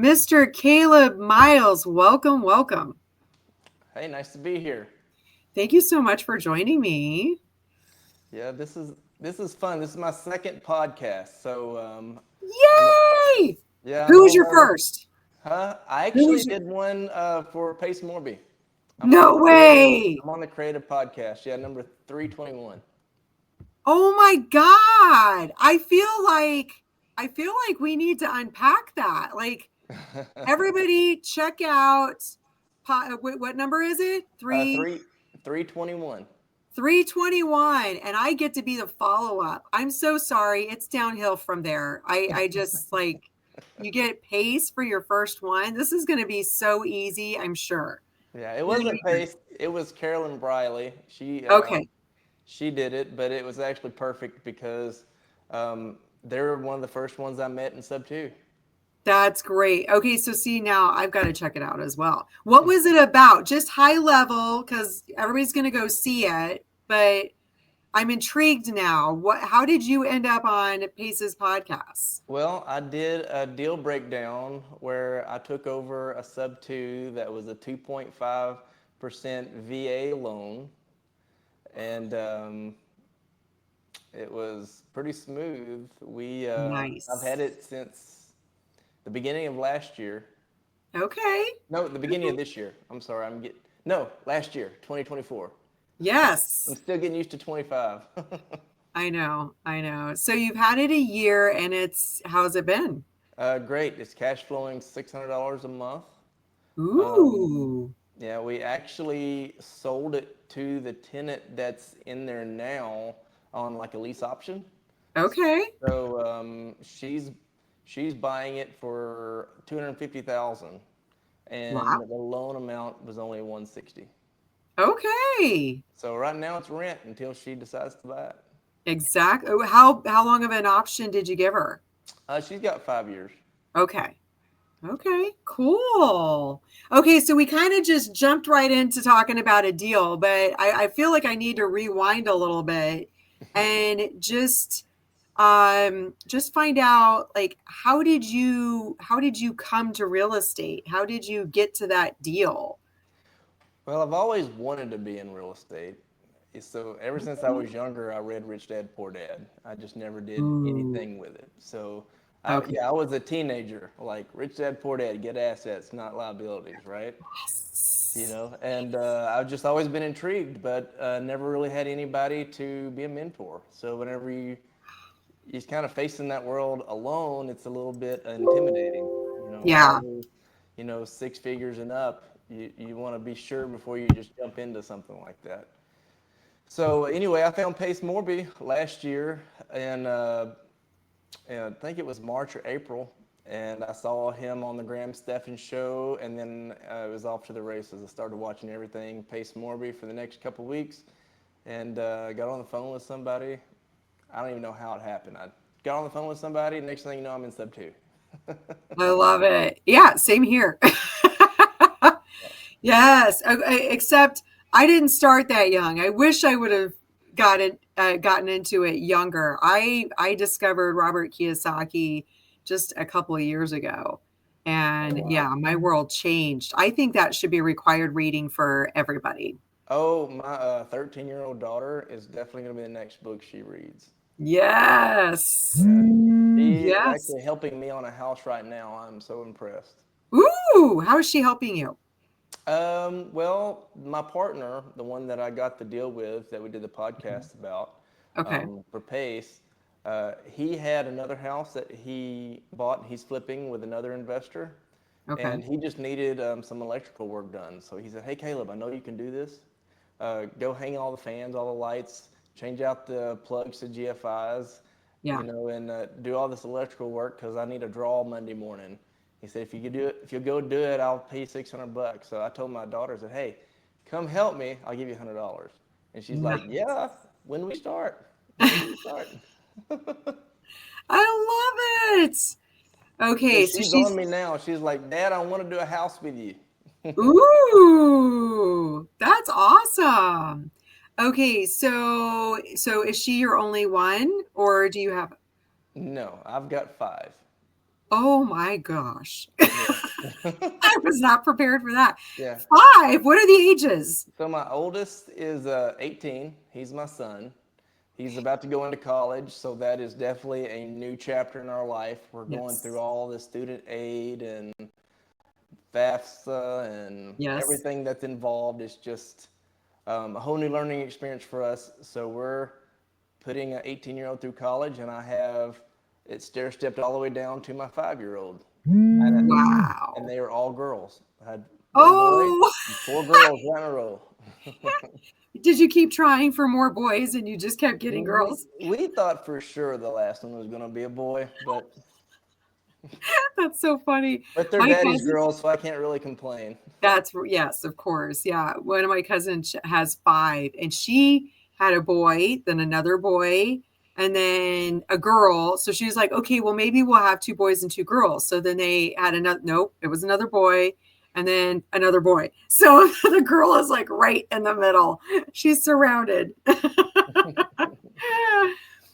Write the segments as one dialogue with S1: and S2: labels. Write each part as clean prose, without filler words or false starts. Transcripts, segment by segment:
S1: Mr. Caleb Miles, welcome, welcome.
S2: Hey, nice to be here.
S1: Thank you so much for joining me.
S2: Yeah, this is fun. This is my second podcast, so I'm
S1: Yay!
S2: yeah, I'm
S1: Who was
S2: all
S1: your
S2: nervous.
S1: first?
S2: Huh? I
S1: Who
S2: actually
S1: was your
S2: did one for Pace Morby. I'm on the
S1: No
S2: creative.
S1: way!
S2: I'm on the creative podcast. Yeah, number 321.
S1: Oh my God. I feel like we need to unpack that. Like everybody check out what number is it?
S2: Three 321.
S1: 321, and I get to be the follow-up. I'm so sorry. It's downhill from there. I just like you get Pace for your first one. This is going to be so easy, I'm sure.
S2: Yeah, it
S1: You're going to
S2: wasn't
S1: be great.
S2: Pace. It was Carolyn Briley.
S1: Okay.
S2: She did it, but it was actually perfect because they were one of the first ones I met in Sub Two.
S1: That's great. Okay, so see now I've got to check it out as well. What was it about? Just high level cuz everybody's going to go see it, but I'm intrigued now. How did you end up on Pace's podcast?
S2: Well, I did a deal breakdown where I took over a sub two that was a 2.5% VA loan, and it was pretty smooth. I've had
S1: Nice.
S2: it since the beginning of last year.
S1: Okay.
S2: No, the beginning of this year. I'm sorry, no, last year, 2024. I'm
S1: Yes.
S2: still getting used to 25.
S1: I know. I know. So you've had it a year and how's it been?
S2: Great. It's cash flowing $600 a month. Um,
S1: Ooh.
S2: yeah, we actually sold it to the tenant that's in there now on like a lease option.
S1: Okay.
S2: So she's buying it for 250,000, and
S1: Wow.
S2: the loan amount was only 160.
S1: Okay.
S2: So right now it's rent until she decides to buy it.
S1: Exactly. How long of an option did you give her?
S2: She's got 5 years.
S1: Okay. Okay. Cool. Okay, so we kind of just jumped right into talking about a deal, but I feel like I need to rewind a little bit and just find out like how did you come to real estate? How did you get to that deal?
S2: Well, I've always wanted to be in real estate. So ever since I
S1: Okay.
S2: was younger, I read Rich Dad Poor Dad. I just never did
S1: Ooh.
S2: anything with it. So
S1: Okay.
S2: yeah, I was a teenager, like Rich Dad Poor Dad, get assets, not liabilities, right?
S1: Yes.
S2: And I've just always been intrigued, but never really had anybody to be a mentor. So whenever you're kind of facing that world alone, it's a little bit intimidating.
S1: Yeah.
S2: All six figures and up, you want to be sure before you just jump into something like that. So anyway, I found Pace Morby last year, and I think it was March or April, and I saw him on the Graham Stephan show, and then it was off to the races. I started watching everything Pace Morby for the next couple weeks, and got on the phone with somebody. I don't even know how it happened. I got on the phone with somebody. Next thing you know, I'm in sub two.
S1: I love it. Yeah, same here. Yes, except I didn't start that young. I wish I would have gotten into it younger. I discovered Robert Kiyosaki just a couple of years ago,
S2: Oh
S1: and
S2: wow.
S1: yeah, my world changed. I think that should be required reading for everybody.
S2: Oh, my 13-year-old daughter is definitely going to be the next book she reads.
S1: Yes,
S2: Yeah. She is
S1: yes.
S2: actually helping me on a house right now. I'm so impressed.
S1: Ooh, how is she helping you?
S2: Well, my partner, the one that I got the deal with that we did the podcast about,
S1: Okay,
S2: for Pace, he had another house that he bought. He's flipping with another investor,
S1: okay.
S2: and he just needed some electrical work done. So he said, "Hey, Caleb, I know you can do this. Go hang all the fans, all the lights, change out the plugs to GFIs,
S1: Yeah.
S2: and do all this electrical work because I need a draw Monday morning." He said, "If you could do it, if you go do it, I'll pay you $600." So I told my daughter, I said, "Hey, come help me. I'll give you $100." And she's like,
S1: Nice.
S2: "Yeah, when do we start? When do we start?"
S1: I love it.
S2: So
S1: Okay, so
S2: she's on
S1: she's
S2: me now. She's like, "Dad, I want to do a house with you."
S1: ooh, that's awesome. Okay, so is she your only one or do you have
S2: No, I've got five.
S1: Oh my gosh.
S2: Yeah.
S1: I was not prepared for that.
S2: Yeah.
S1: 5. What are the ages?
S2: So my oldest is 18. He's my son. He's about to go into college, so that is definitely a new chapter in our life. We're going through
S1: Yes.
S2: all the student aid and FAFSA and
S1: Yes.
S2: everything that's involved. It's just a whole new learning experience for us. So we're putting an 18-year-old through college, and I have it stair stepped all the way down to my 5-year-old, and
S1: Wow.
S2: they are all girls. I had one boy
S1: Oh,
S2: and 4 girls right in a row.
S1: did you keep trying for more boys and you just kept getting
S2: we
S1: girls?
S2: we thought for sure the last one was going to be a boy,
S1: That's so funny.
S2: but they're
S1: My
S2: daddy's
S1: cousin,
S2: girls, so I can't really complain.
S1: yes, of course. Yeah. One of my cousins has 5, and she had a boy, then another boy, and then a girl. So she was like, okay, well, maybe we'll have 2 boys and 2 girls. So then they had another, nope, it was another boy and then another boy. So the girl is like right in the middle. She's surrounded.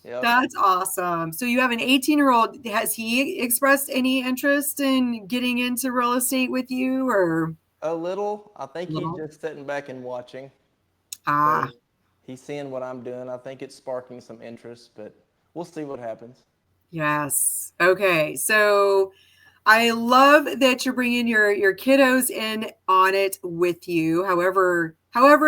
S2: Yep.
S1: That's awesome. So you have an 18-year-old. Has he expressed any interest in getting into real estate with you or
S2: A little. I think he's
S1: little?
S2: just sitting back and watching.
S1: Ah,
S2: So he's seeing what I'm doing. I think it's sparking some interest, but we'll see what happens.
S1: yes. Okay. So I love that you're bringing your kiddos in on it with you. However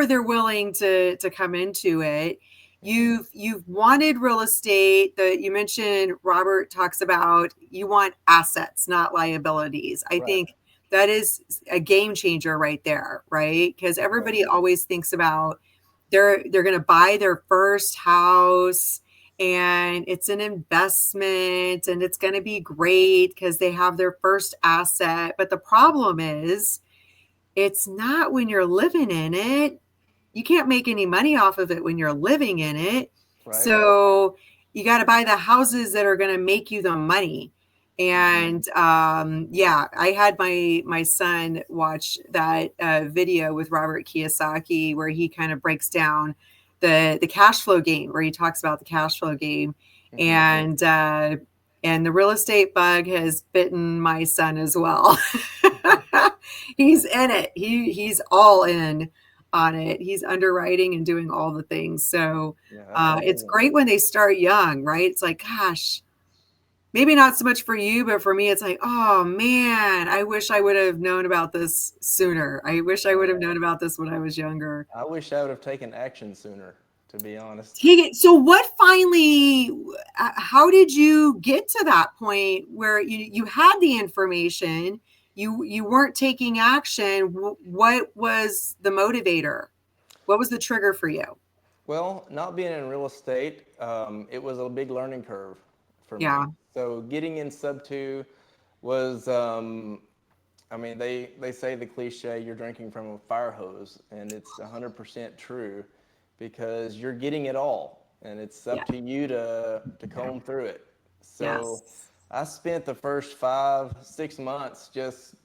S1: they're willing to come into it.
S2: Hmm.
S1: You've wanted real estate that you mentioned. Robert talks about you want assets, not liabilities. I
S2: Right.
S1: think that is a game changer right there, right? Because
S2: Okay.
S1: everybody always thinks about they're going to buy their first house and it's an investment and it's going to be great because they have their first asset. But the problem is, it's not when you're living in it. You can't make any money off of it when you're living in it.
S2: Right.
S1: So you got to buy the houses that are going to make you the money.
S2: Hmm.
S1: And yeah, I had my son watch that video with Robert Kiyosaki where he kind of breaks down the cash flow game, where he talks about the cash flow game,
S2: Hmm.
S1: and the real estate bug has bitten my son as well. He's in it. He's all in on it. He's underwriting and doing all the things. So
S2: Yeah, that's
S1: it's
S2: amazing.
S1: great when they start young, right? It's like, gosh, maybe not so much for you, but for me, it's like, oh man, I wish I would have known about this sooner. I wish I would have known about this when I was younger.
S2: I wish I would have taken action sooner, to be honest.
S1: So what finally, how did you get to that point where you had the information, you weren't taking action? What was the motivator? What was the trigger for you?
S2: Well, not being in real estate, it was a big learning curve for me.
S1: Yeah.
S2: So getting in sub two was, I mean, they say the cliche, you're drinking from a fire hose, and it's 100% true because you're getting it all, and it's
S1: Yeah.
S2: up to you to comb through it. So
S1: Yes.
S2: I spent the first 5, 6 months just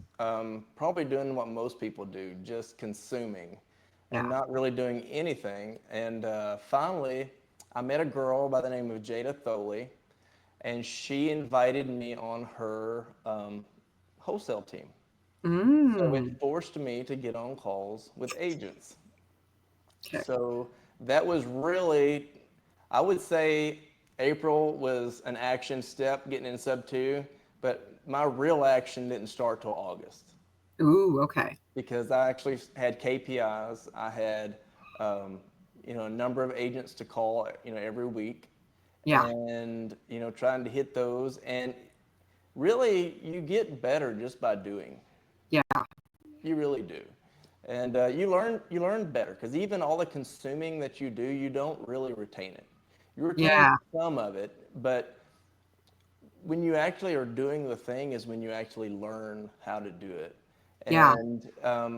S2: probably doing what most people do, just consuming and
S1: Yeah.
S2: not really doing anything. And finally, I met a girl by the name of Jada Tholey, and she invited me on her wholesale team. So it
S1: Mm.
S2: forced me to get on calls with agents.
S1: Okay.
S2: So that was really, I would say April was an action step getting in sub two, but my real action didn't start till August
S1: Ooh, okay.
S2: because I actually had KPIs. I had, a number of agents to call, every week,
S1: Yeah.
S2: and trying to hit those. And really, you get better just by doing.
S1: Yeah.
S2: You really do, and you learn better because even all the consuming that you do, you don't really retain it. You retain
S1: Yeah.
S2: some of it, but when you actually are doing the thing is when you actually learn how to do it.
S1: Yeah.
S2: And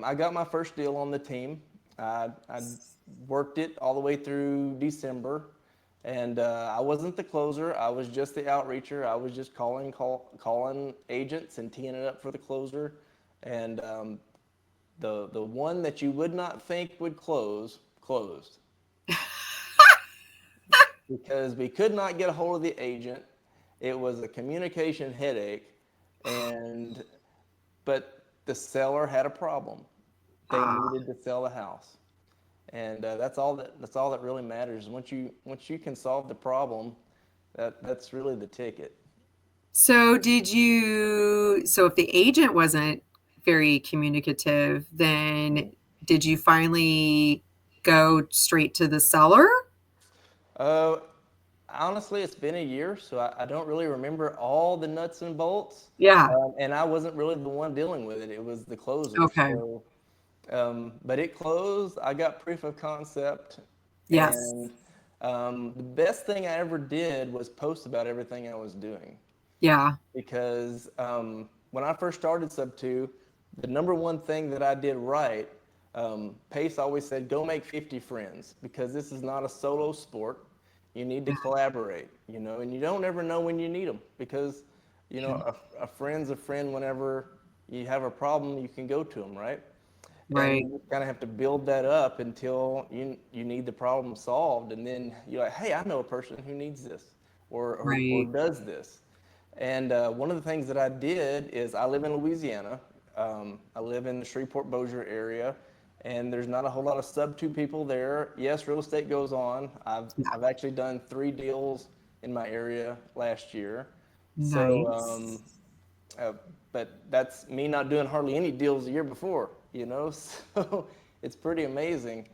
S2: I got my first deal on the team. I worked it all the way through December, and I wasn't the closer. I was just the outreacher. I was just calling agents and teeing it up for the closer. And the one that you would not think would close closed because we could not get a hold of the agent. It was a communication headache, and but the seller had a problem. They
S1: Ah,
S2: needed to sell the house, and that's all that really matters. Once you can solve the problem, that's really the ticket.
S1: so if the agent wasn't very communicative, then did you finally go straight to the seller?
S2: Uh, Honestly, it's been a year, so I don't really remember all the nuts and bolts.
S1: Yeah.
S2: And I wasn't really the one dealing with it. It was the closer.
S1: Okay.
S2: So, but it closed. I got proof of concept,
S1: Yes.
S2: and the best thing I ever did was post about everything I was doing.
S1: Yeah.
S2: Because when I first started Sub 2, the number one thing that I did right, Pace always said, go make 50 friends because this is not a solo sport. You need to
S1: Yeah.
S2: collaborate, and you don't ever know when you need them because,
S1: Yeah.
S2: a friend's a friend whenever you have a problem, you can go to them, right? And
S1: Right.
S2: you kind of have to build that up until you need the problem solved. And then you're like, hey, I know a person who needs this or
S1: Right.
S2: does this. And one of the things that I did is I live in Louisiana. I live in the Shreveport Bossier area, and there's not a whole lot of sub two people there. Yes, real estate goes on. I've
S1: Yeah.
S2: actually done 3 deals in my area last year. So,
S1: Nice.
S2: uh, but that's me not doing hardly any deals the year before, So it's pretty amazing.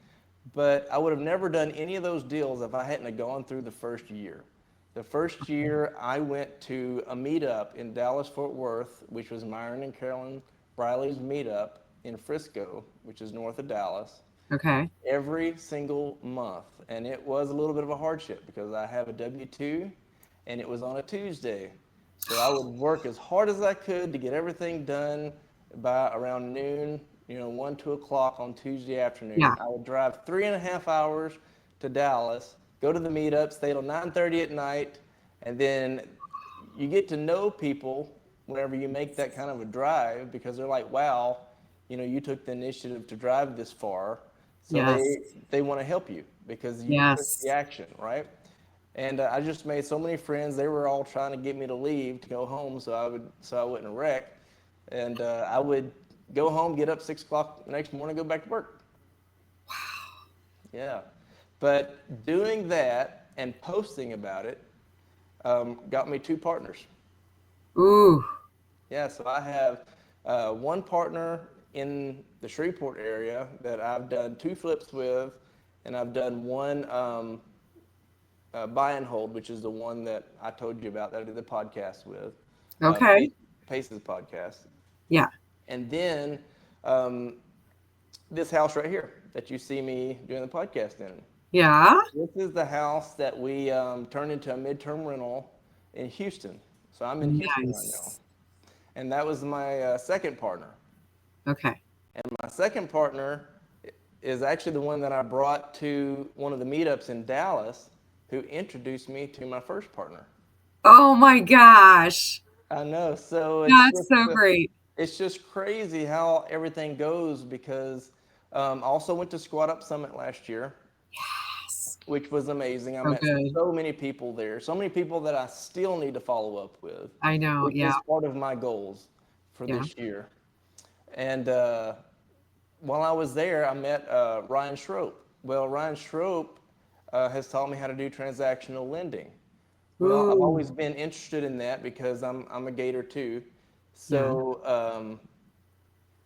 S2: But I would have never done any of those deals if I hadn't have gone through the first year. The first year, I went to a meetup in Dallas, Fort Worth, which was Myron and Carolyn Briley's meetup in Frisco, which is north of Dallas,
S1: Okay.
S2: every single month. And it was a little bit of a hardship because I have a W 2 and it was on a Tuesday. So I would work as hard as I could to get everything done by around noon, 1, 2 o'clock on Tuesday afternoon.
S1: Yeah.
S2: I would drive 3.5 hours to Dallas, go to the meetup, stay till 9:30 at night, and then you get to know people whenever you make that kind of a drive because they're like, wow, you took the initiative to drive this far. So
S1: Yes.
S2: they want to help you because you took the
S1: Yes.
S2: action, right? And I just made so many friends. They were all trying to get me to leave to go home, so I wouldn't wreck. And I would go home, get up 6 o'clock the next morning, go back to work. Yeah, but doing that and posting about it got me 2 partners.
S1: Ooh.
S2: Yeah, so I have one partner in the Shreveport area that I've done 2 flips with, and I've done one buy and hold, which is the one that I told you about that I did the podcast with,
S1: Okay.
S2: Pace's podcast.
S1: Yeah.
S2: And then um, this house right here that you see me doing the podcast in.
S1: Yeah.
S2: This is the house that we turned into a midterm rental in Houston. So I'm in Houston right now.
S1: Nice.
S2: And that was my second partner.
S1: Okay.
S2: And my second partner is actually the one that I brought to one of the meetups in Dallas, who introduced me to my first partner.
S1: Oh my gosh.
S2: I know. So
S1: That's so great.
S2: it's just crazy how everything goes because I also went to Squat Up Summit last year,
S1: Yes.
S2: which was amazing. I
S1: So
S2: met
S1: good.
S2: so many people there, so many people that I still need to follow up with,
S1: I know.
S2: which
S1: Yeah.
S2: is part of my goals for
S1: Yeah.
S2: this year. And while I was there, I met Ryan Schroep. Well, Ryan Schroep has taught me how to do transactional lending. Well, I've
S1: Ooh.
S2: always been interested in that because I'm a Gator too.
S1: Yeah.
S2: So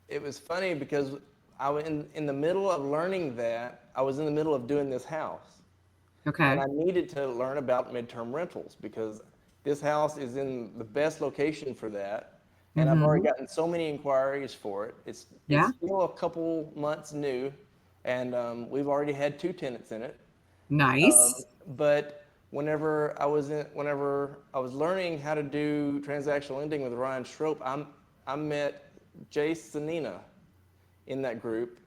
S2: it was funny because I was in the middle of learning that. I was in the middle of doing this house. And
S1: Okay.
S2: I needed to learn about midterm rentals because this house is in the best location for that. And I've already
S1: Mm-hmm.
S2: gotten so many inquiries for it. It's
S1: Yeah.
S2: still a couple months new, and we've already had 2 tenants in it.
S1: Nice.
S2: But whenever I was learning how to do transactional lending with Ryan Schroep, I met Jay Sanina in that group,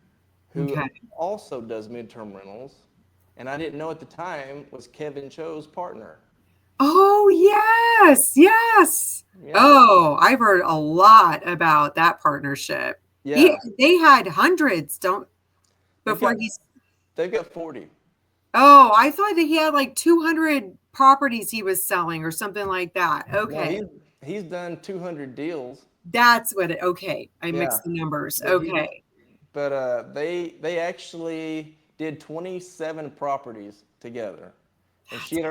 S2: who
S1: Okay.
S2: also does midterm rentals, and I didn't know at the time was Kevin Cho's partner.
S1: Oh, yes. Yes.
S2: Yeah,
S1: Oh, I've heard a lot about that partnership.
S2: yeah.
S1: They had hundreds, don't
S2: They've
S1: before
S2: got
S1: he's
S2: they've got 40.
S1: Oh, I thought that he had like 200 properties he was selling or something like that.
S2: No, he's
S1: Okay.
S2: he's done 200 deals.
S1: That's what it, okay. I
S2: Yeah,
S1: mixed the numbers.
S2: but
S1: Okay.
S2: they actually did 27 properties together, and she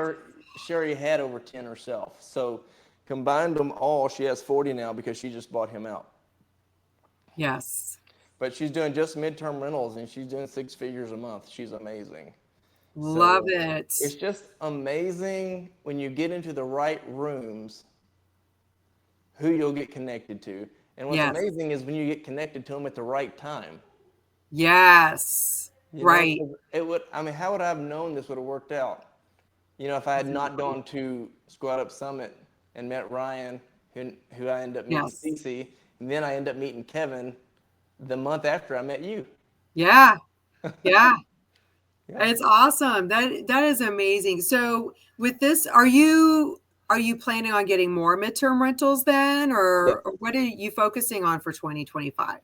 S2: already had over 10 herself. So combined them all, she has 40 now because she just bought him out.
S1: Yes.
S2: But she's doing just midterm rentals, and she's doing 6 figures a month. She's amazing.
S1: Love
S2: So it's
S1: it.
S2: just amazing when you get into the right rooms who you'll get connected to. And what's
S1: Yes.
S2: amazing is when you get connected to them at the right time.
S1: Yes.
S2: You know,
S1: Right.
S2: 'cause it would, I mean, how would I have known this would have worked out? You know, if I had not
S1: Exactly.
S2: gone to Squad Up Summit and met Ryan, who I ended up meeting
S1: Yes.
S2: Cece, and then I ended up meeting Kevin the month after I met you.
S1: Yeah. Yeah.
S2: Yeah.
S1: It's awesome. That is amazing. So with this, are you planning on getting more midterm rentals then,
S2: Yes.
S1: or what are you focusing on for 2025?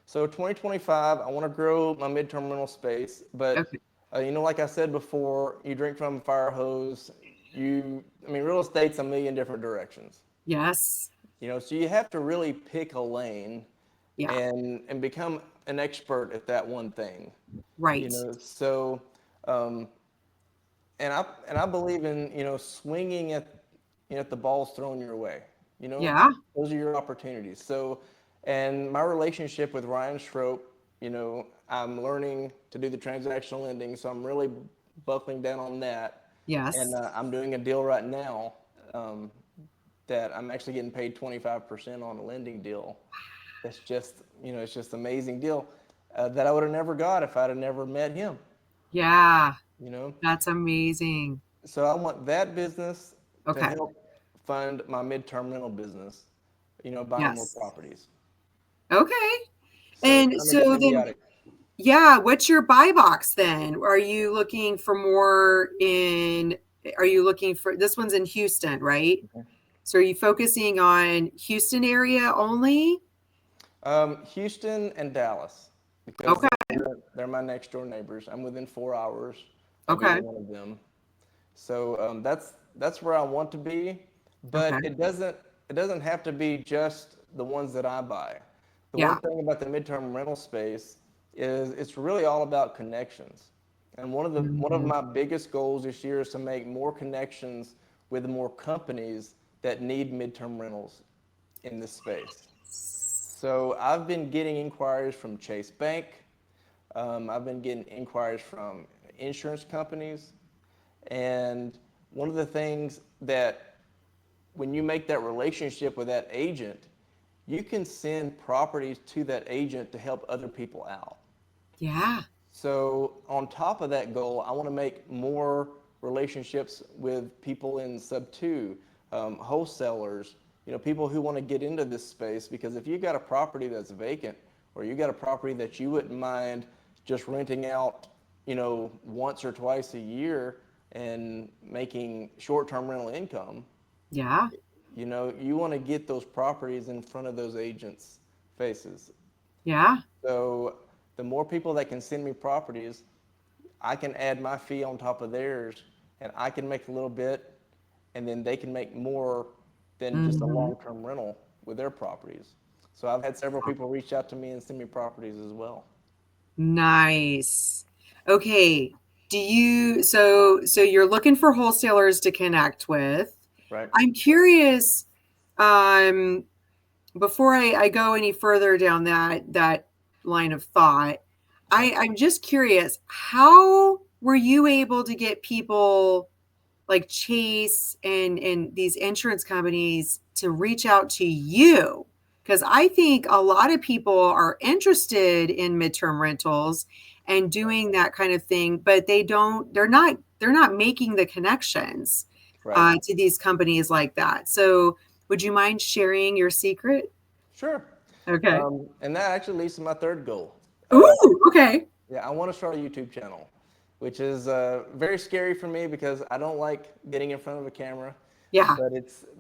S2: So 2025, I want to grow my midterm rental space, but
S1: Okay.
S2: you know, like I said before, you drink from a fire hose. I mean, real estate's a million different directions.
S1: Yes.
S2: You know, so you have to really pick a lane
S1: Yeah.
S2: and become an expert at that one thing. You
S1: Right.
S2: know, so um, and I believe in swinging at at the balls thrown your way. You know,
S1: Yeah.
S2: those are your opportunities. So, and my relationship with Ryan Schroep, I'm learning to do the transactional lending, so I'm really buckling down on that. And
S1: Yes.
S2: I'm doing a deal right now um, that I'm actually getting paid 25% on a lending deal. It's just, it's just an amazing deal that I would have never got if I'd have never met him.
S1: Yeah.
S2: You know,
S1: That's amazing.
S2: so I want that business to
S1: Okay.
S2: help fund my midterm rental business, buying more
S1: Yes.
S2: properties.
S1: Okay.
S2: So
S1: And
S2: kind of
S1: so then,
S2: symbiotic.
S1: yeah, what's your buy box then? Are you looking for are you looking for, this one's in Houston, right? So are you focusing on Houston area only?
S2: Houston and Dallas, because
S1: Okay.
S2: they're my next door neighbors. I'm within 4 hours of either
S1: Okay.
S2: one of them. So that's where I want to be,
S1: Okay.
S2: but it doesn't have to be just the ones that I buy. The one
S1: Yeah.
S2: thing about the midterm rental space is it's really all about connections. And one of
S1: Mhm.
S2: my biggest goals this year is to make more connections with more companies that need midterm rentals in this space. So I've been getting inquiries from Chase Bank. I've been getting inquiries from insurance companies. And one of the things that when you make that relationship with that agent, you can send properties to that agent to help other people out.
S1: Yeah.
S2: So on top of that goal, I want to make more relationships with people in sub two, wholesalers, people who want to get into this space. Because if you got a property that's vacant, or you got a property that you wouldn't mind just renting out, once or twice a year and making short-term rental income,
S1: Yeah.
S2: you want to get those properties in front of those agents' faces.
S1: Yeah.
S2: So the more people that can send me properties, I can add my fee on top of theirs, and I can make a little bit, and then they can make more than just a
S1: Hmm.
S2: long-term rental with their properties. So I've had several people reach out to me and send me properties as well.
S1: Nice. Okay. So you're looking for wholesalers to connect with.
S2: Right.
S1: I'm curious, um, before I go any further down that line of thought,
S2: Okay.
S1: I'm just curious, how were you able to get people like Chase and these insurance companies to reach out to you? Because I think a lot of people are interested in midterm rentals and doing that kind of thing, but they're not making the connections
S2: Right.
S1: to these companies like that. So would you mind sharing your secret?
S2: Sure.
S1: Okay.
S2: And that actually leads to my third goal.
S1: Ooh, okay.
S2: Yeah, I want to start a YouTube channel, which is very scary for me because I don't like getting in front of a camera.
S1: Yeah,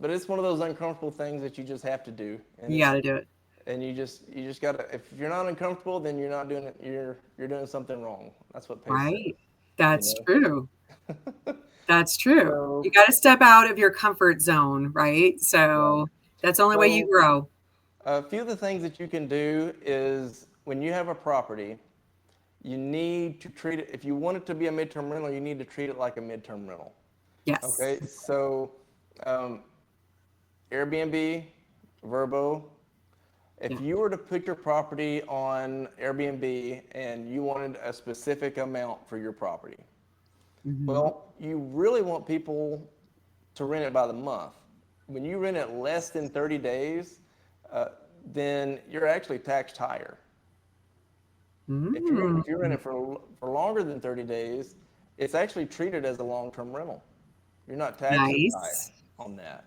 S2: But it's one of those uncomfortable things that you just have to do, and
S1: you
S2: it's
S1: got to do it.
S2: and you just gotta. If you're not uncomfortable, then you're not doing it. You're doing something wrong. That's what Pace says.
S1: Right.
S2: You
S1: That's
S2: know.
S1: true. That's true. You
S2: So
S1: got to step out of your comfort zone, right?
S2: right.
S1: So, That's the only way you
S2: So
S1: grow.
S2: a few of the things that you can do is when you have a property, you need to treat it, if you want it to be a midterm rental, you need to treat it like a midterm rental.
S1: Yes.
S2: Okay, so um, Airbnb, Verbo,
S1: Yeah.
S2: if you were to put your property on Airbnb and you wanted a specific amount for your property,
S1: Hmm.
S2: well, you really want people to rent it by the month. When you rent it less than 30 days, uh, then you're actually taxed higher.
S1: Mm.
S2: If you rent it for longer than 30 days, it's actually treated as a long-term rental. You're not taxed as high
S1: Nice.
S2: on that.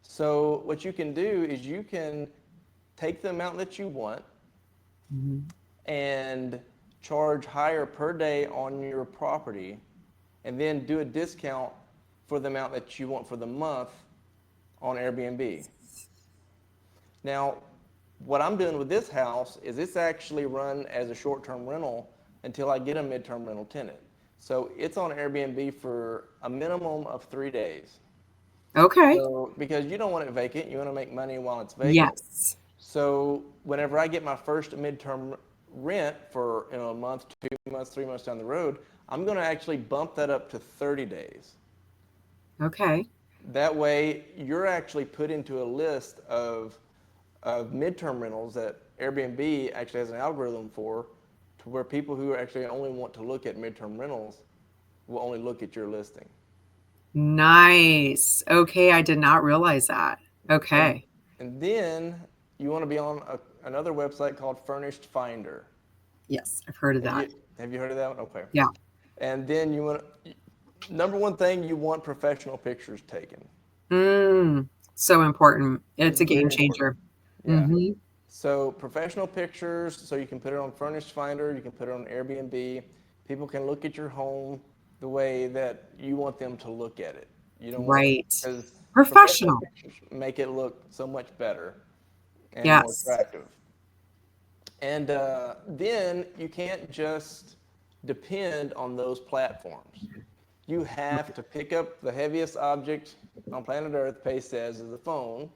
S2: So what you can do is you can take the amount that you want
S1: Mhm.
S2: and charge higher per day on your property, and then do a discount for the amount that you want for the month on Airbnb. Now, what I'm doing with this house is it's actually run as a short-term rental until I get a midterm rental tenant. So it's on Airbnb for a minimum of 3 days.
S1: Okay.
S2: So because you don't want it vacant, you want to make money while it's vacant.
S1: Yes.
S2: So whenever I get my first midterm rent for a month, 2 months, 3 months down the road, I'm going to actually bump that up to 30 days.
S1: Okay.
S2: That way, you're actually put into a list of midterm rentals that Airbnb actually has an algorithm for, to where people who actually only want to look at midterm rentals will only look at your listing.
S1: Nice. Okay. I did not realize that.
S2: And
S1: Okay.
S2: and then you want to be on another website called Furnished Finder.
S1: Yes. I've heard of
S2: Have
S1: that.
S2: you have you heard of that one? Okay.
S1: Yeah.
S2: And then you want number one thing, you want professional pictures taken.
S1: Mm. So important. It's
S2: It's
S1: a game
S2: very important.
S1: changer.
S2: Yeah.
S1: Hmm.
S2: So professional pictures, so you can put it on Furnished Finder, you can put it on Airbnb. People can look at your home the way that you want them to look at it. You don't want,
S1: Right.
S2: because professional
S1: Professional.
S2: pictures make it look so much better and more
S1: Yes.
S2: attractive. And then you can't just depend on those platforms. You have to pick up the heaviest object on planet Earth, Pace says, is the phone,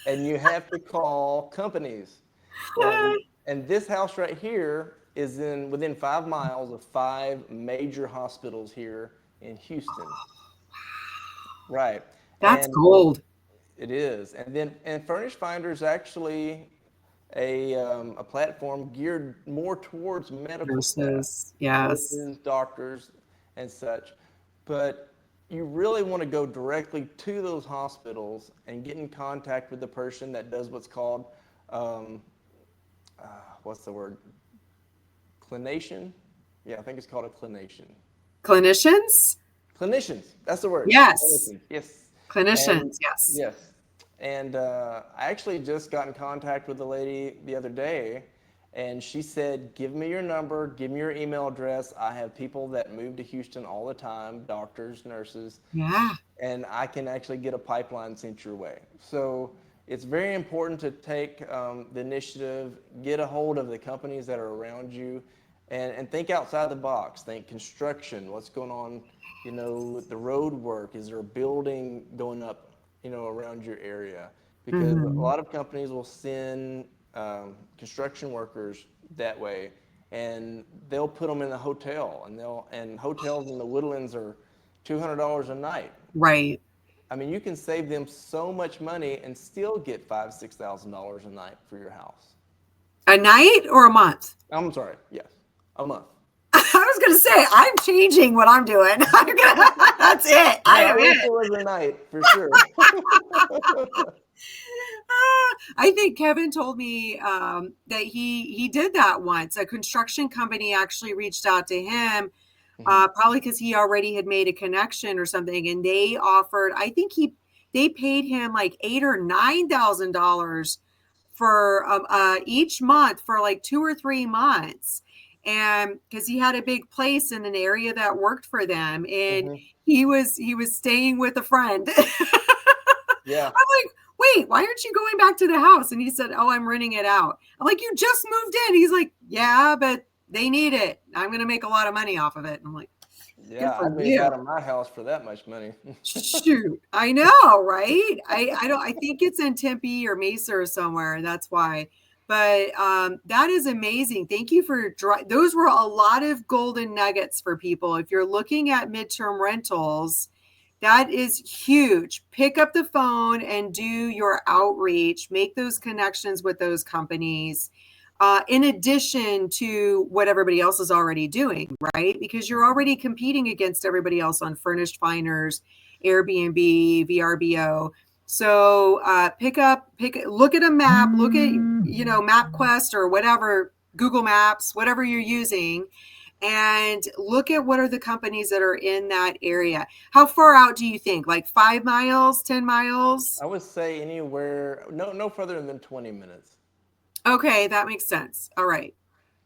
S2: and you have to call companies. And and this house right here is in within 5 miles of five major hospitals here in Houston. Right.
S1: That's
S2: And
S1: gold.
S2: it is. And Furnish Finder is actually a platform geared more towards medical staff,
S1: Nurses. Yes.
S2: nurses, doctors, and such. But you really want to go directly to those hospitals and get in contact with the person that does what's called, um, what's the word? Clinician? Yeah, I think it's called a clinician.
S1: Clinicians?
S2: Clinicians, that's the word.
S1: Yes.
S2: Clinicians, yes. And
S1: Clinicians. Yes.
S2: yes. And I actually just got in contact with a lady the other day, and she said, "Give me your number, give me your email address. I have people that move to Houston all the time, doctors, nurses,
S1: Yeah.
S2: and I can actually get a pipeline sent your way." So it's very important to take the initiative, get a hold of the companies that are around you, and think outside the box. Think construction, what's going on, with the road work. Is there a building going up, around your area? Because a
S1: Hmm.
S2: lot of companies will send construction workers that way, and they'll put them in the hotel, and hotels in the Woodlands are $200 a night.
S1: Right.
S2: I mean, you can save them so much money and still get $5,000-6,000 a night for your house.
S1: A night or a month?
S2: I'm sorry, yes, a month.
S1: I was going to say, I'm changing what I'm doing. That's it. I
S2: No, I
S1: am
S2: wish
S1: it.
S2: it was a night for sure.
S1: I think Kevin told me that he did that once. A construction company actually reached out to him,
S2: Hmm.
S1: probably because he already had made a connection or something, and they offered. I think they paid him like $8,000 or $9,000 for each month for like 2 or 3 months, and because he had a big place in an area that worked for them, and
S2: Hmm.
S1: he was staying with a friend.
S2: Yeah.
S1: I'm like, wait, why aren't you going back to the house? And he said, oh, I'm renting it out. I'm like, you just moved in. He's like, yeah, but they need it. I'm going to make a lot of money off of it. And I'm like, Good
S2: Yeah,
S1: for
S2: I'd move
S1: you.
S2: out of my house for that much money.
S1: Shoot, I know, right? I think it's in Tempe or Mesa or somewhere. That's why. But that is amazing. Thank you for those were a lot of golden nuggets for people. If you're looking at midterm rentals, that is huge. Pick up the phone and do your outreach. Make those connections with those companies. In addition to what everybody else is already doing, right? Because you're already competing against everybody else on Furnished Finders, Airbnb, VRBO. So look at a map, look at, MapQuest or whatever, Google Maps, whatever you're using, and look at what are the companies that are in that area. How far out do you think? Like 5 miles, 10 miles?
S2: I would say anywhere, no further than 20 minutes.
S1: Okay, that makes sense. All right.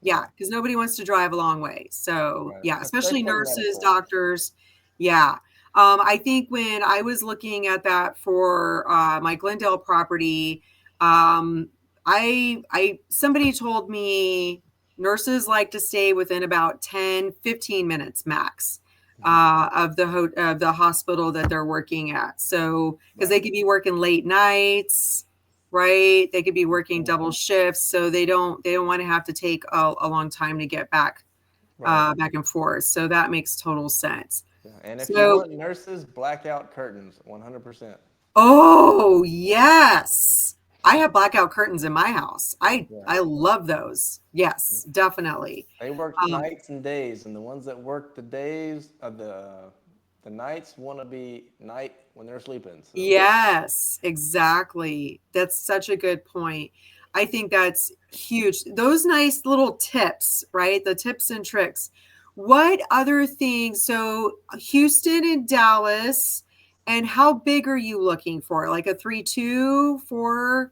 S1: Yeah, because nobody wants to drive a long way. So,
S2: Right.
S1: yeah, especially
S2: Especially
S1: nurses,
S2: medical.
S1: doctors. Yeah. I think when I was looking at that for my Glendale property, somebody told me nurses like to stay within about 10, 15 minutes max of the hospital that they're working at. So, because they could be working late nights, right? They could be working double shifts, so they don't want to have to take a long time to get back
S2: Right.
S1: back and forth. So that makes total sense.
S2: Yeah. And if you
S1: So,
S2: want nurses, blackout curtains, 100%.
S1: oh yes, I have blackout curtains in my house.
S2: Yeah.
S1: I love those. Yes, definitely.
S2: They work
S1: Um,
S2: nights and days, and the ones that work the days, the nights want to be night when they're sleeping. So
S1: Yes, exactly. That's such a good point. I think that's huge. Those nice little tips, right? The tips and tricks. What other things? So Houston and Dallas, and how big are you looking for? Like a 3-2, 4-2?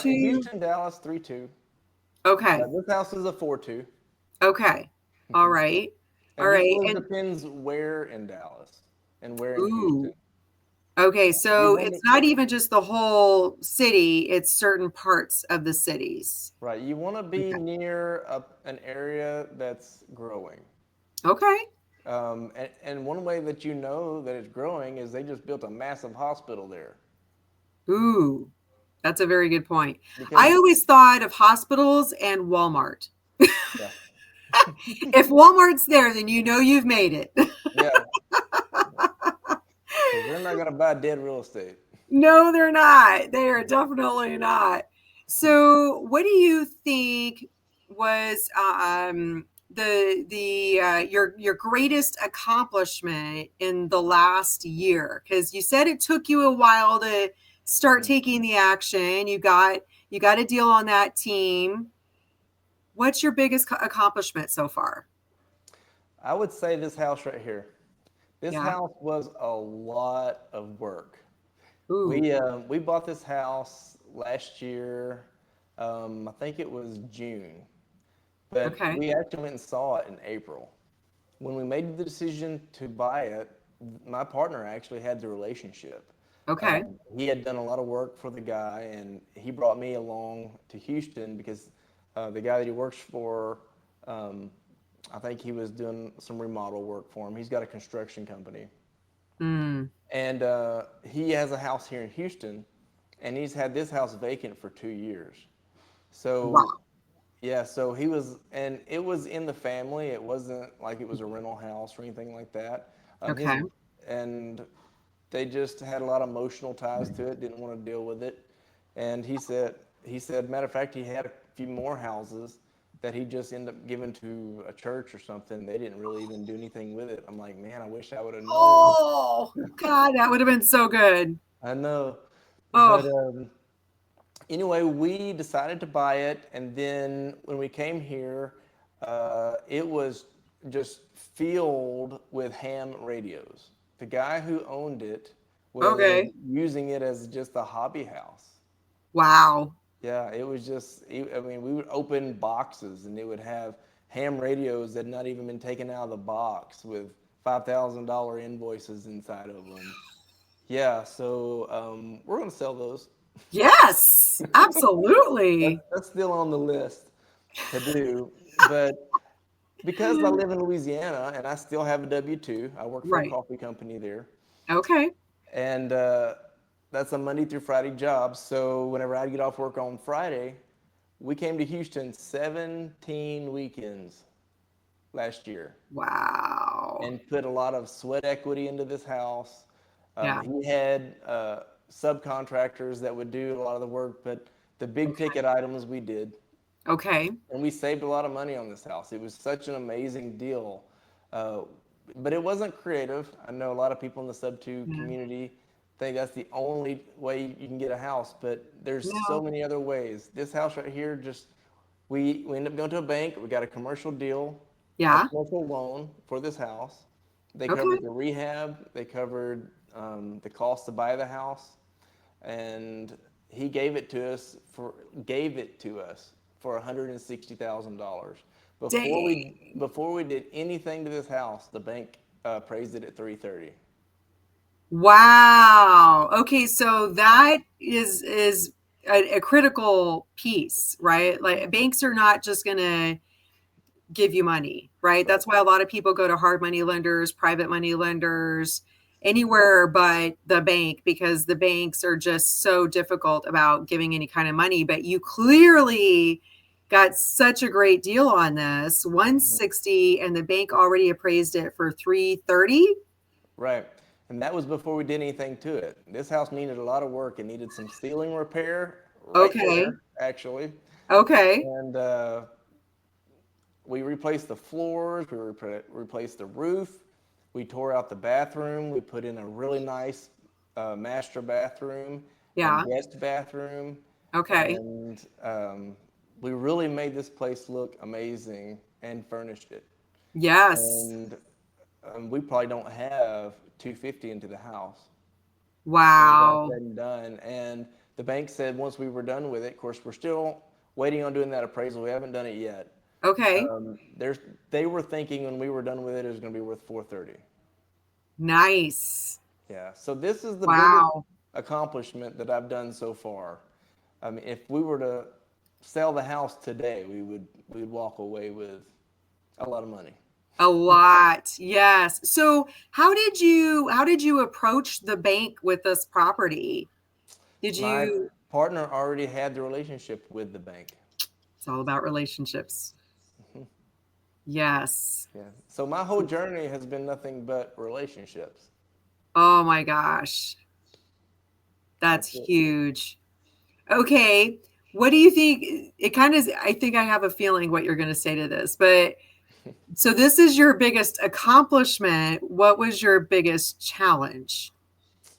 S2: Houston, Dallas, 3-2.
S1: Okay.
S2: This house is a 4-2.
S1: Okay. All right. All
S2: And it
S1: right.
S2: really
S1: And
S2: depends where in Dallas and where in
S1: ooh.
S2: Houston.
S1: Okay,
S2: You
S1: so
S2: want
S1: it's
S2: to,
S1: not even just the whole city, it's certain parts of the cities.
S2: right, you want to be
S1: Okay.
S2: near an area that's growing.
S1: Okay.
S2: And one way that you know that it's growing is they just built a massive hospital there.
S1: Ooh, that's a very good point. I
S2: Because,
S1: always thought of hospitals and Walmart.
S2: yeah,
S1: If Walmart's there, then you know you've made it.
S2: yeah, because they're not going to buy dead real estate.
S1: No, they're not. They are definitely not. So, what do you think was your greatest accomplishment in the last year? Because you said it took you a while to start taking the action. You got a deal on that team. What's your biggest accomplishment so far?
S2: I would say this house right here. This
S1: Yeah.
S2: house was a lot of work.
S1: Ooh.
S2: We bought this house last year. I think it was June, but
S1: Okay.
S2: we actually went and saw it in April. When we made the decision to buy it, my partner actually had the relationship.
S1: Okay.
S2: He had done a lot of work for the guy, and he brought me along to Houston because the guy that he works for, I think he was doing some remodel work for him. He's got a construction company.
S1: Mm.
S2: And he has a house here in Houston, and he's had this house vacant for 2 years. So,
S1: Wow.
S2: yeah, so he was, and it was in the family. It wasn't like it was a rental house or anything like that. His
S1: Okay.
S2: and they just had a lot of emotional ties to it. Didn't want to deal with it, and he said, matter of fact, he had a few more houses that he just ended up giving to a church or something. They didn't really even do anything with it. I'm like, man, I wish I would have known.
S1: Oh, God, that would have been so good.
S2: I know. But
S1: Oh,
S2: anyway, we decided to buy it. And then when we came here, it was just filled with ham radios. The guy who owned it was
S1: okay.
S2: using it as just a hobby house.
S1: Wow.
S2: Yeah, it was just, I mean, we would open boxes and it would have ham radios that had not even been taken out of the box with $5,000 invoices inside of them. Yeah, so we're going to sell those.
S1: Yes, absolutely.
S2: That's still on the list to do. But because I live in Louisiana and I still have a W-2. I work for a
S1: Right.
S2: coffee company there,
S1: Okay.
S2: and that's a Monday through Friday job. So whenever I get off work on Friday, we came to Houston 17 weekends last year
S1: Wow.
S2: and put a lot of sweat equity into this house.
S1: Yeah.
S2: He had subcontractors that would do a lot of the work, but the big ticket items we did.
S1: Okay.
S2: And we saved a lot of money on this house. It was such an amazing deal. Uh, but it wasn't creative. I know a lot of people in the sub two
S1: Yeah.
S2: community think that's the only way you can get a house, but there's so
S1: No.
S2: many other ways. This house right here, just we ended up going to a bank. We got a commercial deal, a
S1: Yeah.
S2: commercial loan for this house. They
S1: Okay.
S2: covered the rehab. They covered the cost to buy the house, and he gave it to us for $160,000.
S1: Dang.
S2: Before we did anything to this house, the bank appraised it at 330.
S1: Wow. Okay, so that is a critical piece, right? Like banks are not just gonna give you money, right?
S2: Right.
S1: That's why a lot of people go to hard money lenders, private money lenders, anywhere but the bank because the banks are just so difficult about giving any kind of money. But you clearly got such a great deal on this,
S2: Mhm.
S1: 160, and the bank already appraised it for 330.
S2: Right. And that was before we did anything to it. This house needed a lot of work. It needed some ceiling repair right
S1: Okay.
S2: there, actually.
S1: Okay.
S2: And we replaced the floors, replaced the roof, we tore out the bathroom, we put in a really nice master bathroom and
S1: Yeah.
S2: guest bathroom,
S1: Okay.
S2: and we really made this place look amazing and furnished it.
S1: Yes.
S2: And we probably don't have 250 into the house when it's all
S1: Wow.
S2: said and done. And the bank said once we were done with it, of course, we're still waiting on doing that appraisal. We haven't done it yet.
S1: Okay.
S2: There's they were thinking when we were done with it, it was going to be worth 430.
S1: Nice.
S2: Yeah. So this is the biggest
S1: Wow.
S2: accomplishment that I've done so far. I mean, if we were to sell the house today, we'd walk away with a lot of money.
S1: A lot. Yes. So how did you approach the bank with this property? Did
S2: My
S1: you
S2: partner already had the relationship with the bank.
S1: It's all about relationships. Yes.
S2: Yeah. So my whole journey has been nothing but relationships.
S1: Oh my gosh. That's
S2: That's it.
S1: huge. Okay. What do you think? It kind of, I think I have a feeling what you're going to say to this, but so this is your biggest accomplishment. What was your biggest challenge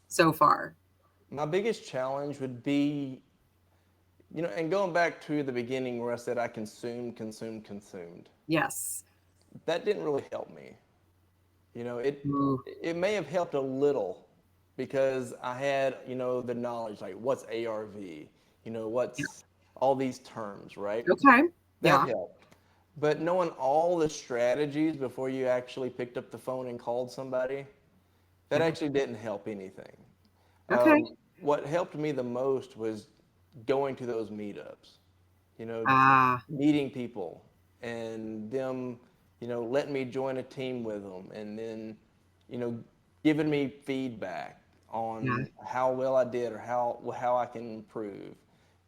S1: so far?
S2: My biggest challenge would be, and going back to the beginning where I said I consumed.
S1: Yes.
S2: That didn't really help me. You know, it
S1: Ooh.
S2: it may have helped a little because I had, the knowledge like what's ARV,
S1: Yeah.
S2: what's all these terms, right?
S1: Okay.
S2: That
S1: Yeah.
S2: helped. But knowing all the strategies before you actually picked up the phone and called somebody, that
S1: Yeah.
S2: actually didn't help anything.
S1: Okay.
S2: What helped me the most was going to those meetups, you know,
S1: Ah,
S2: meeting people and them, letting me join a team with them and then, you know, giving me feedback
S1: yeah.
S2: on how well I did or how I can improve,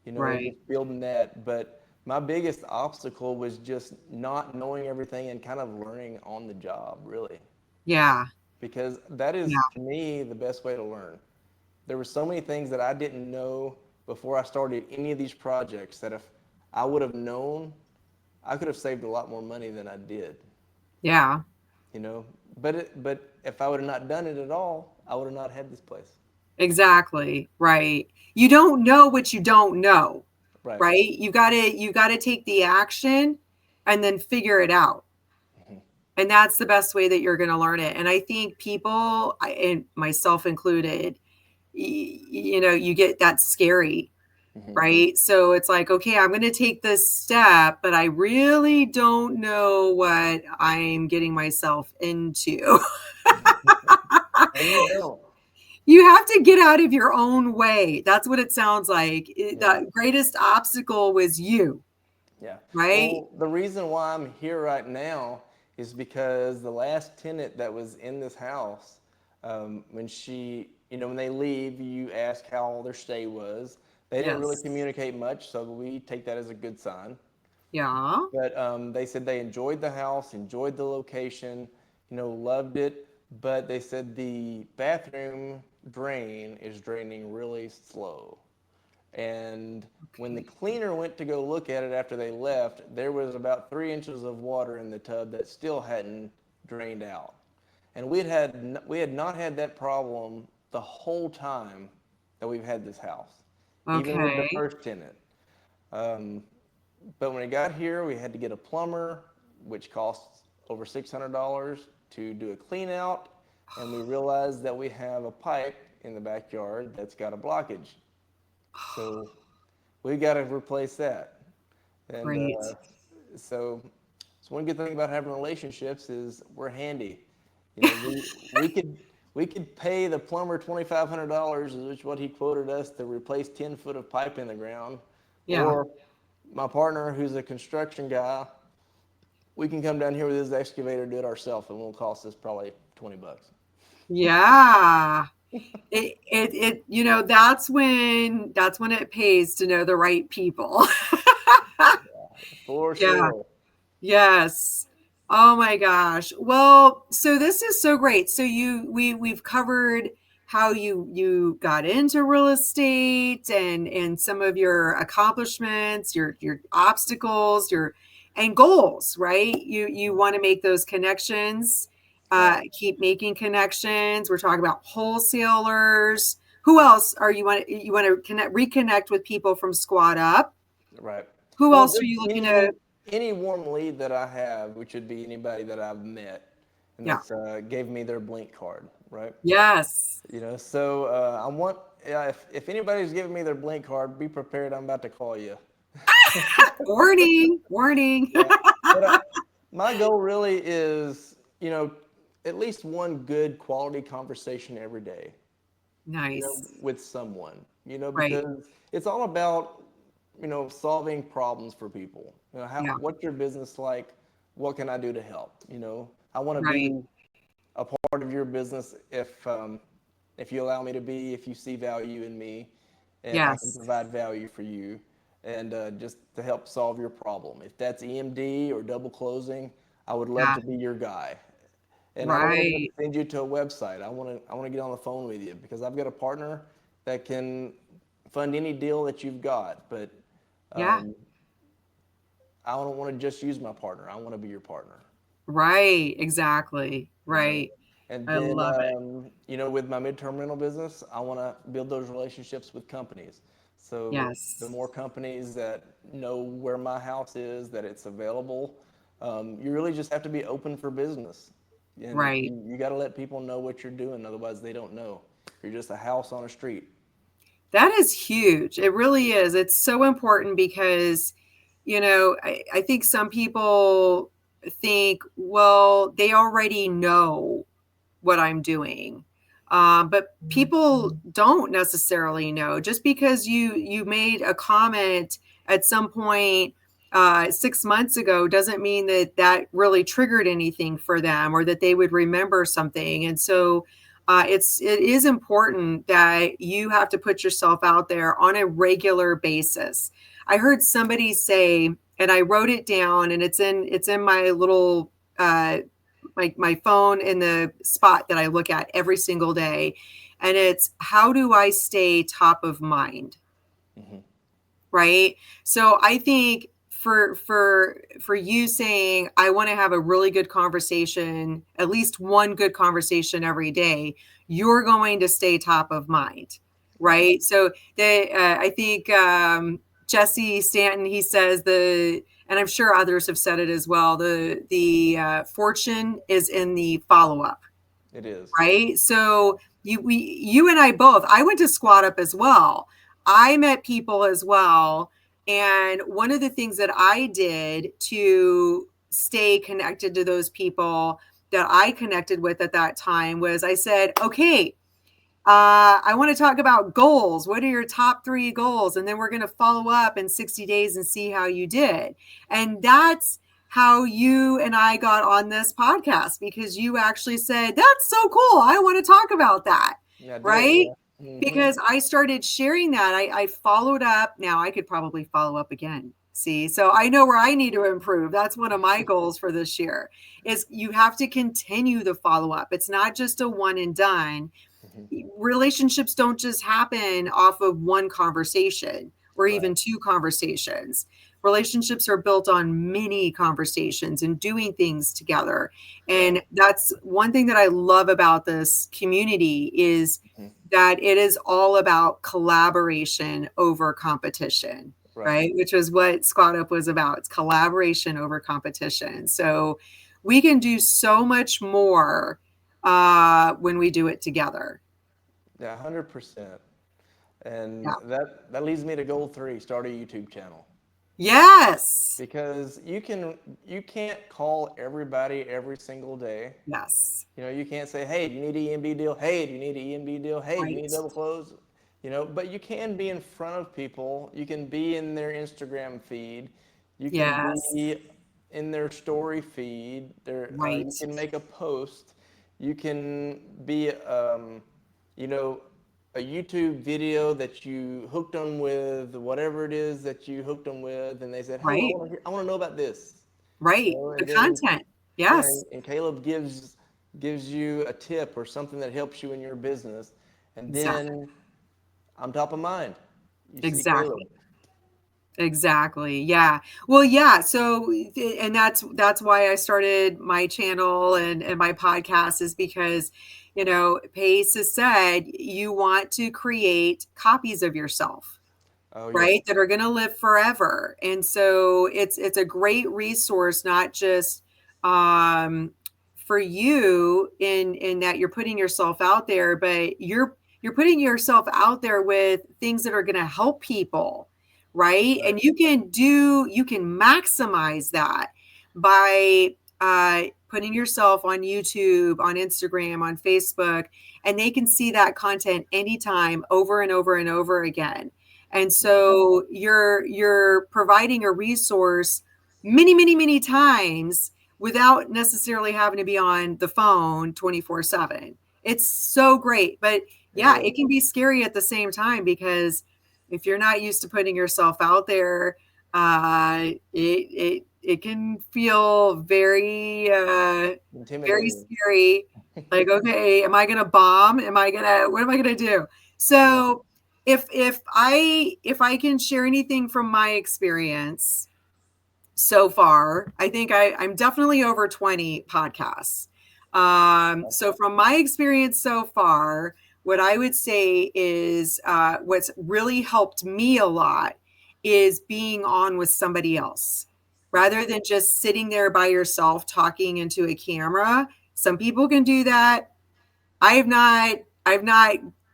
S1: Right.
S2: just building that. But my biggest obstacle was just not knowing everything and kind of learning on the job, really,
S1: Yeah.
S2: because that is
S1: Yeah.
S2: to me the best way to learn. There were so many things that I didn't know before I started any of these projects that if I would have known, I could have saved a lot more money than I did,
S1: Yeah.
S2: you know. But if I would have not done it at all, I would have not had this place.
S1: Exactly. Right. You don't know what you don't know,
S2: Right.
S1: right? You got to take the action and then figure it out.
S2: Mhm.
S1: And that's the best way that you're going to learn it. And I think people, and myself included, you get that scary,
S2: Mhm.
S1: right? So it's like, okay, I'm going to take this step, but I really don't know what I'm getting myself into.
S2: And you don't.
S1: You have to get out of your own way. That's what it sounds like.
S2: Yeah.
S1: The greatest obstacle was you.
S2: Yeah.
S1: right?
S2: Well, the reason why I'm here right now is because the last tenant that was in this house, when when they leave, you ask how their stay was. They didn't really
S1: Yes.
S2: communicate much, so we take that as a good sign.
S1: Yeah.
S2: But they said they enjoyed the house, enjoyed the location, loved it. But they said the bathroom drain is draining really slow. And when the
S1: Okay.
S2: cleaner went to go look at it after they left, there was about 3 inches of water in the tub that still hadn't drained out. And we had not had that problem the whole time that we've had this house, even with the
S1: Okay.
S2: first tenant. Um, but when it got here, we had to get a plumber, which costs over $600 to do a clean out. And we realized that we have a pipe in the backyard that's got a blockage. So we got to replace that. And
S1: Great.
S2: so, so one good thing about having relationships is we're handy. We could pay the plumber $2,500, which is what he quoted us to replace 10 foot of pipe in the ground,
S1: Yeah.
S2: or my partner, who's a construction guy, we can come down here with his excavator, do it ourselves, and it won't cost us probably $20.
S1: Yeah. That's when it pays to know the right people.
S2: For
S1: Yeah.
S2: sure.
S1: Yes. Oh my gosh. Well, so this is so great. So we've covered how you got into real estate and some of your accomplishments, your obstacles, your and goals, right? You want to make those connections,
S2: Right.
S1: keep making connections. We're talking about wholesalers. Who else are you want to reconnect with people from Squad Up?
S2: Right.
S1: Who
S2: Well,
S1: else are
S2: just
S1: you looking to?
S2: any warm lead that I have, which would be anybody that I've met, and
S1: Yeah.
S2: that's gave me their blink card, right?
S1: Yes.
S2: So I want if anybody's giving me their blink card, be prepared. I'm about to call you.
S1: Warning, warning.
S2: Yeah. But my goal really is, at least one good quality conversation every day,
S1: Nice.
S2: with someone,
S1: Right.
S2: because it's all about, solving problems for people.
S1: Yeah.
S2: What's your business like? What can I do to help? I want to
S1: Right.
S2: be a part of your business if you allow me to be, if you see value in me, and I can
S1: Yes.
S2: provide value for you, and just to help solve your problem. If that's EMD or double closing, I would love
S1: Yeah.
S2: to be your guy. And I don't want to
S1: Right.
S2: just send you to a website. I want to get on the phone with you because I've got a partner that can fund any deal that you've got. But
S1: Yeah.
S2: um, I don't want to just use my partner. I want to be your partner.
S1: Right. Exactly.
S2: You know.
S1: Right.
S2: And
S1: I
S2: then,
S1: love it.
S2: with my midterm rental business, I want to build those relationships with companies. So the
S1: Yes.
S2: more companies that know where my house is, that it's available, you really just have to be open for business. And
S1: Right.
S2: you got to let people know what you're doing, otherwise they don't know. You're just a house on a street.
S1: That is huge. It really is. It's so important because, I think some people think, well, they already know what I'm doing. But people don't necessarily know. Just because you made a comment at some point 6 months ago doesn't mean that that really triggered anything for them or that they would remember something. And so it is important that you have to put yourself out there on a regular basis. I heard somebody say, and I wrote it down, and it's in my little my phone in the spot that I look at every single day. And it's how do I stay top of mind?
S2: Hmm.
S1: Right. So I think for you saying I want to have a really good conversation, at least one good conversation every day, you're going to stay top of mind.
S2: Right.
S1: Right. So I think Jesse Stanton, he says and I'm sure others have said it as well, the fortune is in the follow up.
S2: It is.
S1: Right. So you and I both, I went to Squad Up as well. I met people as well. And one of the things that I did to stay connected to those people that I connected with at that time was I said, okay, I want to talk about goals. What are your top 3 goals? And then we're going to follow up in 60 days and see how you did. And that's how you and I got on this podcast, because you actually said, that's so cool. I want to talk about that.
S2: Yeah, I did.
S1: Right?
S2: Yeah. Mm-hmm.
S1: Because I started sharing that. I followed up. Now I could probably follow up again. See, so I know where I need to improve. That's one of my goals for this year, is you have to continue the follow up. It's not just a one and done. Relationships don't just happen off of one conversation or even 2 conversations. Relationships are built on many conversations and doing things together. And that's one thing that I love about this community, is that it is all about collaboration over competition, right? Which is what Squad Up was about. It's collaboration over competition. So we can do so much more when we do it together.
S2: Yeah, 100%. And that leads me to goal 3, start a YouTube channel.
S1: Yes.
S2: Because you can't call everybody every single day.
S1: Yes.
S2: You know, you can't say, hey, do you need an EMB deal? Hey, do you need an EMB deal? Hey, do you need double close? You know, but you can be in front of people. You can be in their Instagram feed. You can be in their story feed. You can make a post. You can be, you know, a YouTube video that you hooked them with, whatever it is that you hooked them with, and they said, hey, I want to know about this.
S1: Right. You know, the content. Yes.
S2: And Caleb gives you a tip or something that helps you in your business. And then I'm top of mind.
S1: Exactly. Yeah. Well, yeah. So, and that's why I started my channel and my podcast, is because, you know, Pace has said you want to create copies of yourself, right? That are going to live forever. And so it's a great resource, not just for you in that you're putting yourself out there, but you're putting yourself out there with things that are going to help people. Right. And you can maximize that by putting yourself on YouTube, on Instagram, on Facebook, and they can see that content anytime, over and over and over again. And so you're providing a resource many, many, many times without necessarily having to be on the phone 24/7. It's so great. But yeah, it can be scary at the same time, because if you're not used to putting yourself out there, it can feel very very scary. Like, okay, am I gonna bomb? What am I gonna do? So if I can share anything from my experience so far, I think I'm definitely over 20 podcasts. So from my experience so far, what I would say is what's really helped me a lot is being on with somebody else, rather than just sitting there by yourself talking into a camera. Some people can do that. I've not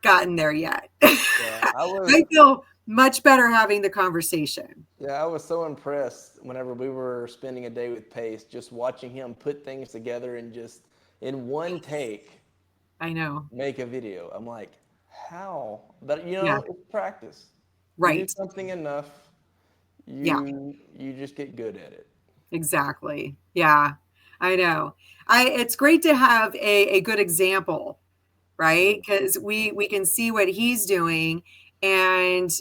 S1: gotten there yet. I feel much better having the conversation.
S2: Yeah, I was so impressed whenever we were spending a day with Pace, just watching him put things together and just in one take.
S1: I know.
S2: Make a video. I'm like, how? But you know, it's practice.
S1: Right.
S2: You do something enough, you just get good at it.
S1: Exactly. Yeah, I know. It's great to have a good example, right? Because we can see what he's doing, and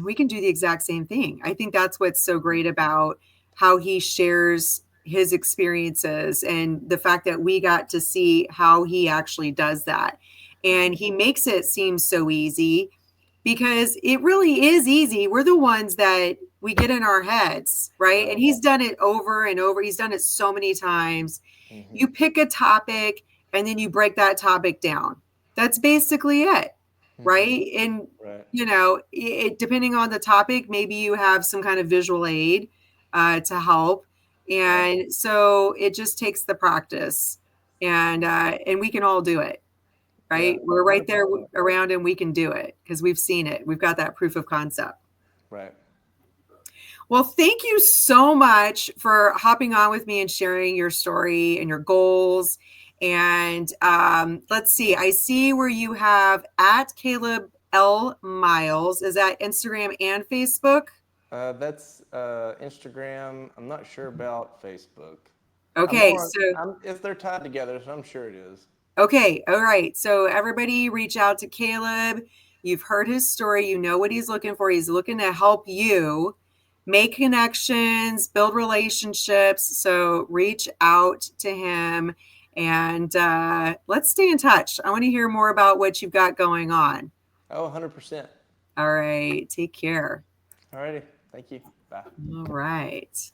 S1: we can do the exact same thing. I think that's what's so great about how he shares his experiences, and the fact that we got to see how he actually does that. And he makes it seem so easy, because it really is easy. We're the ones that we get in our heads, right? And he's done it over and over. He's done it so many times. You pick a topic and then you break that topic down. That's basically it, right? And, you know, depending on the topic, maybe you have some kind of visual aid to help. And so it just takes the practice, and we can all do it, right? Yeah, we're right there around, and we can do it because we've seen it. We've got that proof of concept.
S2: Right.
S1: Well, thank you so much for hopping on with me and sharing your story and your goals. And let's see. I see where you have at Caleb L. Miles. Is that Instagram and Facebook?
S2: That's Instagram. I'm not sure about Facebook.
S1: Okay, so
S2: If they're tied together, so I'm sure it is.
S1: okay, all right. So everybody reach out to Caleb. You've heard his story. You know what he's looking for. He's looking to help you make connections, build relationships. So reach out to him and let's stay in touch. I want to hear more about what you've got going on.
S2: Oh, 100%.
S1: All right. Take care.
S2: All righty. Thank you. Bye.
S1: All right.